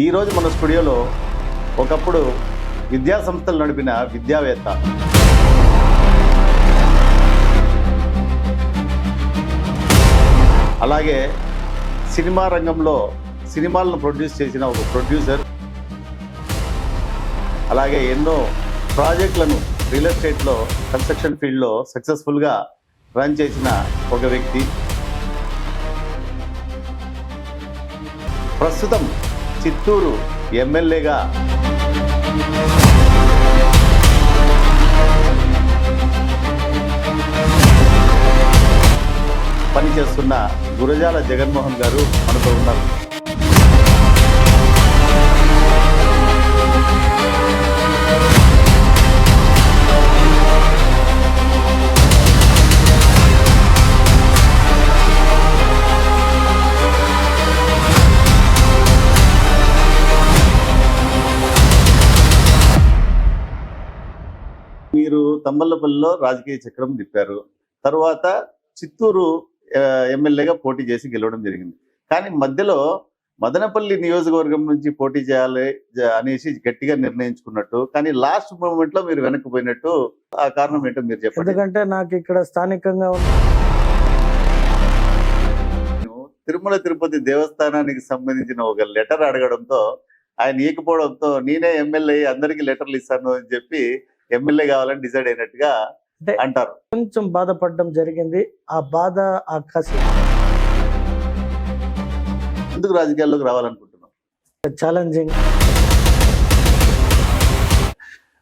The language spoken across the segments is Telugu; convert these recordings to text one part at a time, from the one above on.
ఈరోజు మన స్టూడియోలో ఒకప్పుడు విద్యా సంస్థలు నడిపిన విద్యావేత్త, అలాగే సినిమా రంగంలో సినిమాలను ప్రొడ్యూస్ చేసిన ఒక ప్రొడ్యూసర్, అలాగే ఎన్నో ప్రాజెక్టులను రియల్ ఎస్టేట్లో కన్స్ట్రక్షన్ ఫీల్డ్లో సక్సెస్ఫుల్గా రన్ చేసిన ఒక వ్యక్తి, ప్రస్తుతం చిత్తూరు ఎమ్మెల్యేగా పనిచేస్తున్న గురజాల జగన్మోహన్ గారు మనతో ఉన్నారు. మీరు తంబల్లపల్లిలో రాజకీయ చక్రం తిప్పారు. తర్వాత చిత్తూరు ఎమ్మెల్యేగా పోటీ చేసి గెలవడం జరిగింది. కానీ మధ్యలో మదనపల్లి నియోజకవర్గం నుంచి పోటీ చేయాలి అనేసి గట్టిగా నిర్ణయించుకున్నట్టు, కానీ లాస్ట్ మూమెంట్ లో మీరు వెనక్కిపోయినట్టు, ఆ కారణం ఏంటో మీరు చెప్పండి. ఎందుకంటే నాకు ఇక్కడ స్థానికంగా తిరుమల తిరుపతి దేవస్థానానికి సంబంధించిన ఒక లెటర్ అడగడంతో ఆయన ఈకపోవడంతో నేనే ఎమ్మెల్యే అందరికీ లెటర్లు ఇస్తాను అని చెప్పి ఎమ్మెల్యే కావాలని డిసైడ్ అయినట్టుగా అంటారు. కొంచెం బాధపడడం జరిగింది. ఆ బాధ, ఆ కసి. ఎందుకు రాజకీయాల్లోకి రావాలనుకుంటున్నాం? ఛాలెంజింగ్.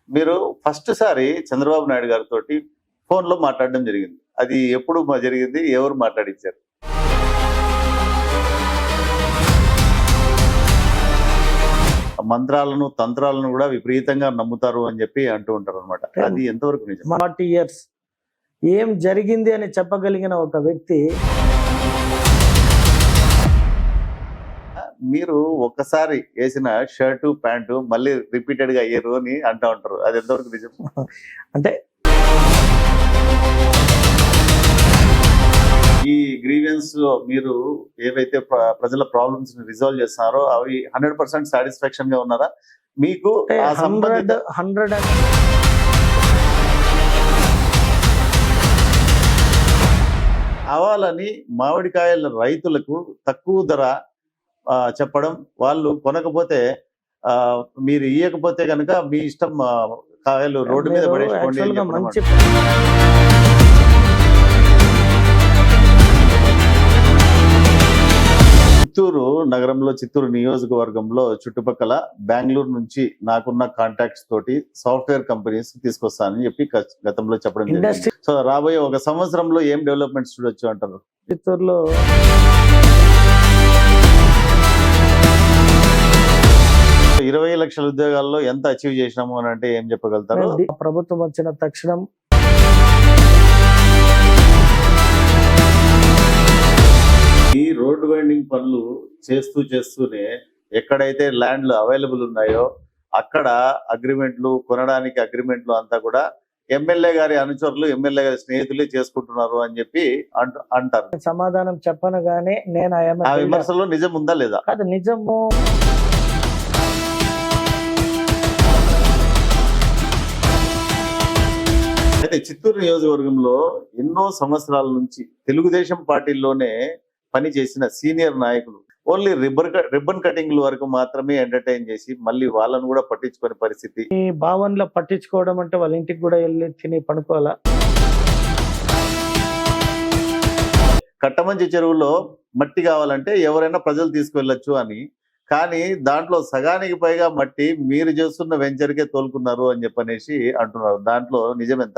మీరు ఫస్ట్ సారి చంద్రబాబు నాయుడు గారితో ఫోన్ లో మాట్లాడడం జరిగింది. అది ఎప్పుడు జరిగింది? ఎవరు మాట్లాడించారు? మంత్రాలను తంత్రాలను కూడా విపరీతంగా నమ్ముతారు అని చెప్పి అంటూ ఉంటారు అనమాట. అది ఎంతవరకు నిజం? 40 years ఏం జరిగింది అని చెప్పగలిగిన ఒక వ్యక్తి. మీరు ఒక్కసారి వేసిన షర్టు ప్యాంటు మళ్ళీ రిపీటెడ్ గా అయ్యారు అని అంటూ ఉంటారు. అది ఎంతవరకు నిజం? అంటే ఈ గ్రీవెన్స్ లో మీరు ఏవైతే ప్రజల ప్రాబ్లమ్స్ ని రిజాల్వ్ చేస్తున్నారో అవి 100% సాటిస్ఫాక్షన్ గా ఉన్నారా మీకు? 100 అవ్వాలని మామిడికాయల రైతులకు తక్కువ ధర చెప్పడం, వాళ్ళు కొనకపోతే మీరు ఇయ్యకపోతే కనుక మీ ఇష్టం, కాయలు రోడ్డు మీద పడేసుకోండి. మంచి చిత్తూరు నగరంలో, చిత్తూరు నియోజకవర్గంలో చుట్టుపక్కల బెంగళూరు నుంచి నాకున్న కాంటాక్ట్స్ తోటి సాఫ్ట్వేర్ కంపెనీస్ తీసుకొస్తానని చెప్పి గతంలో చెప్పడం జరిగింది. సో రాబోయే ఒక సంవత్సరంలో ఏం డెవలప్మెంట్స్ చూడొచ్చు అంటారు? చిత్తూరులో 20 లక్షల ఉద్యోగాల్లో ఎంత అచీవ్ చేసినాము అని అంటే ఏం చెప్పగలుగుతారు? ప్రభుత్వం వచ్చిన తక్షణం ఈ రోడ్ వైండింగ్ పనులు చేస్తూనే ఎక్కడైతే ల్యాండ్లు అవైలబుల్ ఉన్నాయో అక్కడ అగ్రిమెంట్లు, కొనడానికి అగ్రిమెంట్లు అంతా కూడా ఎమ్మెల్యే గారి అనుచరులు, ఎమ్మెల్యే గారి స్నేహితులే చేసుకుంటున్నారు అని చెప్పి అంటారు. సమాధానం చెప్పనగానే నేను ఆ విమర్శలో నిజం ఉందా లేదా? కాదు, నిజము. అయితే చిత్తూరు నియోజకవర్గంలో ఎన్నో సంవత్సరాల నుంచి తెలుగుదేశం పార్టీలోనే పని చేసిన సీనియర్ నాయకులు ఓన్లీ రిబ్బన్ కటింగ్ వరకు మాత్రమే ఎంటర్టైన్ చేసి మళ్ళీ వాళ్ళను కూడా పట్టించుకునే పరిస్థితి. ఈ భావనలో పట్టించుకోవడం అంటే వాళ్ళ ఇంటికి కూడా వెళ్ళి తిని పడుకోవాలా? కట్టమంచి చెరువులో మట్టి కావాలంటే ఎవరైనా ప్రజలు తీసుకువెళ్ళొచ్చు అని, కానీ దాంట్లో సగానికి పైగా మట్టి మీరు చేస్తున్న వెంచర్కే తోలుకున్నారు అని చెప్పనేసి అంటున్నారు. దాంట్లో నిజమెంత?